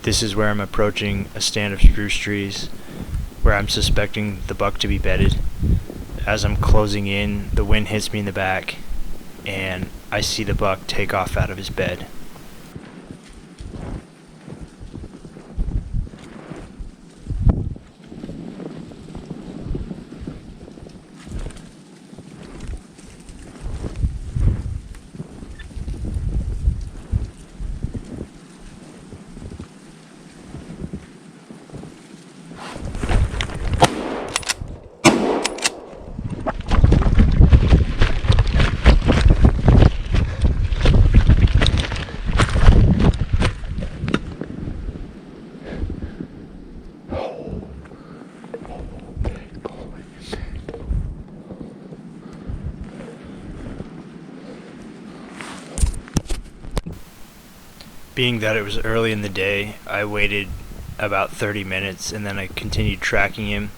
This is where I'm approaching a stand of spruce trees where I'm suspecting the buck to be bedded. As I'm closing in, the wind hits me in the back, and I see the buck take off out of his bed. Being that it was early in the day, I waited about 30 minutes and then I continued tracking him.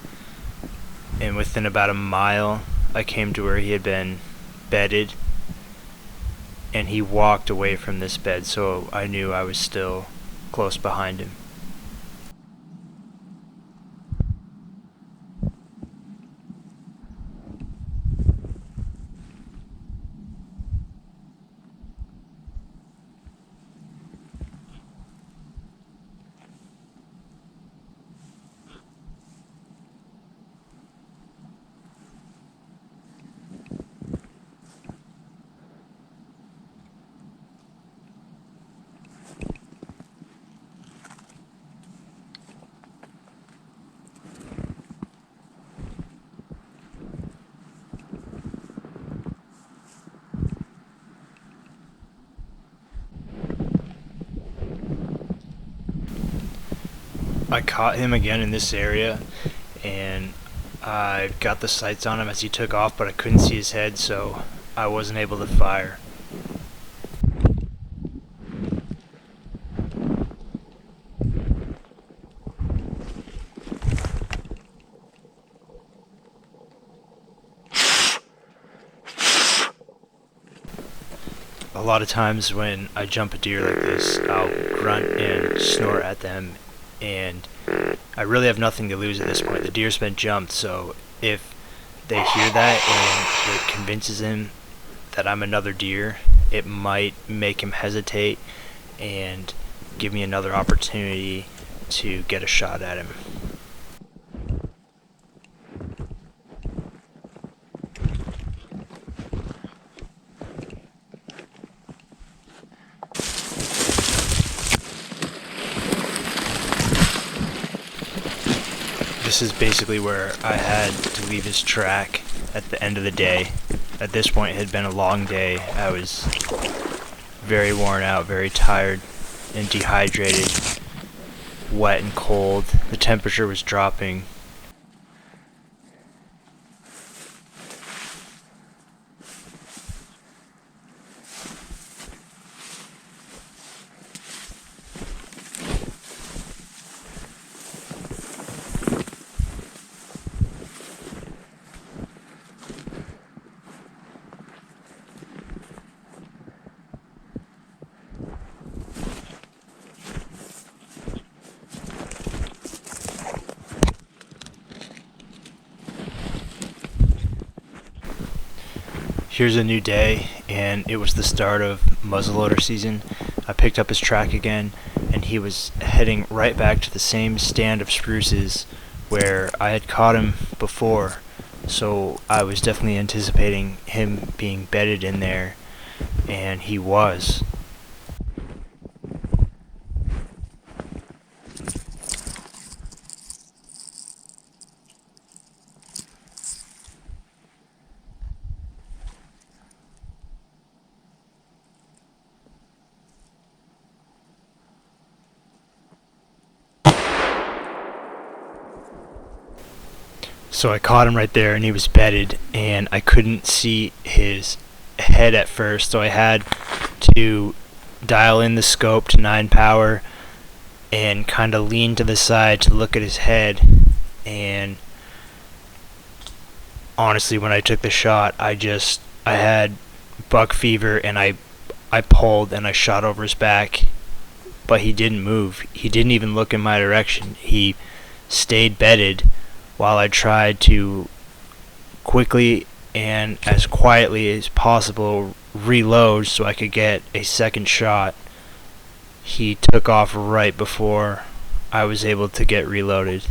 And within about a mile, I came to where he had been bedded, and he walked away from this bed, so I knew I was still close behind him. I caught him again in this area, and I got the sights on him as he took off, but I couldn't see his head, so I wasn't able to fire. A lot of times when I jump a deer like this, I'll grunt and snort at them, and I really have nothing to lose at this point. The deer's been jumped, so if they hear that and it convinces him that I'm another deer, it might make him hesitate and give me another opportunity to get a shot at him. This is basically where I had to leave his track at the end of the day. At this point, it had been a long day. I was very worn out, very tired and dehydrated, wet and cold. The temperature was dropping. Here's a new day, and it was the start of muzzleloader season. I picked up his track again, and he was heading right back to the same stand of spruces where I had caught him before, so I was definitely anticipating him being bedded in there, and he was. So I caught him right there, and he was bedded, and I couldn't see his head at first, so I had to dial in the scope to 9 power and kind of lean to the side to look at his head. And honestly, when I took the shot, I had buck fever, and I pulled and I shot over his back, but he didn't move. He didn't even look in my direction. He stayed bedded while I tried to quickly and as quietly as possible reload so I could get a second shot. He took off right before I was able to get reloaded.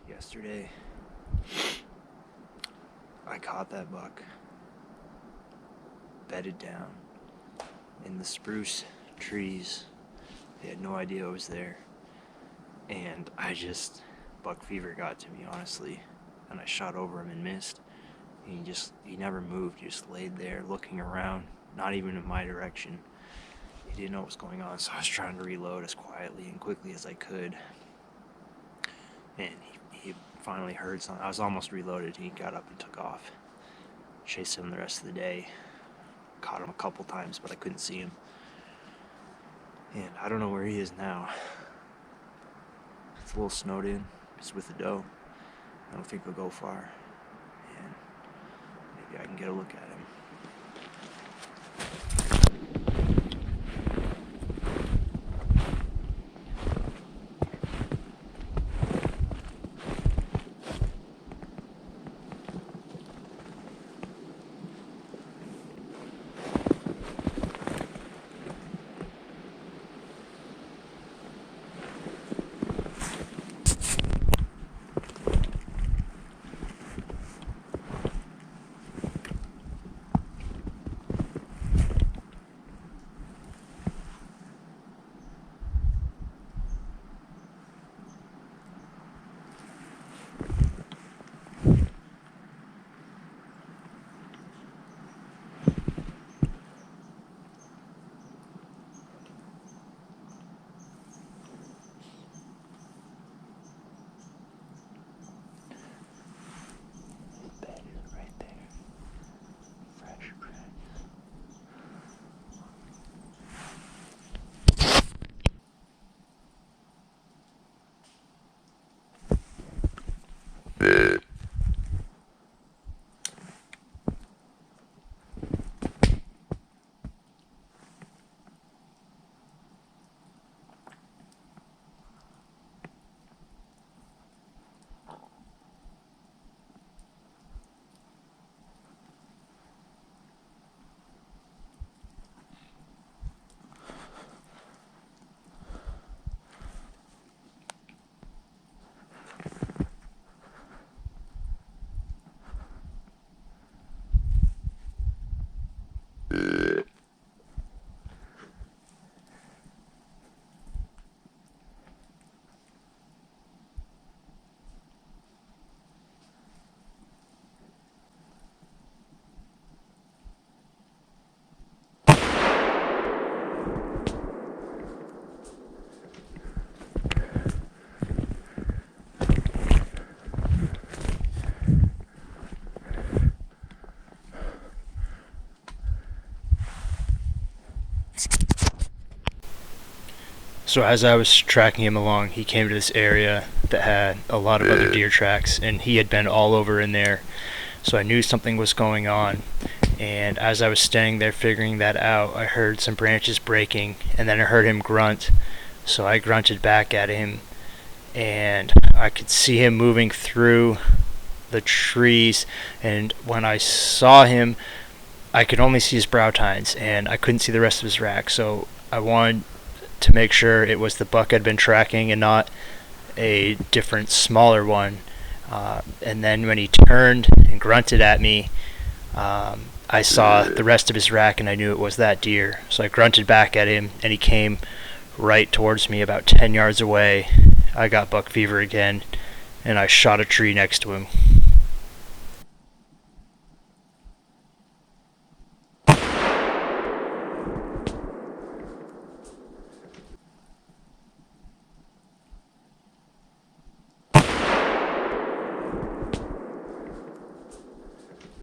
Yesterday, I caught that buck bedded down in the spruce trees. They had no idea I was there. And buck fever got to me, honestly. And I shot over him and missed. And he never moved. He just laid there looking around, not even in my direction. He didn't know what was going on, so I was trying to reload as quietly and quickly as I could. And he finally heard something. I was almost reloaded. He got up and took off. Chased him the rest of the day. Caught him a couple times, but I couldn't see him. And I don't know where he is now. It's a little snowed in. It's with the doe. I don't think he'll go far. And maybe I can get a look at him. So as I was tracking him along, he came to this area that had a lot of other deer tracks, and he had been all over in there. So I knew something was going on. And as I was standing there figuring that out, I heard some branches breaking, and then I heard him grunt. So I grunted back at him, and I could see him moving through the trees. And when I saw him, I could only see his brow tines, and I couldn't see the rest of his rack. So I wanted to make sure it was the buck I'd been tracking and not a different, smaller one. And then when he turned and grunted at me, I saw the rest of his rack and I knew it was that deer. So I grunted back at him, and he came right towards me, about 10 yards away. I got buck fever again, and I shot a tree next to him.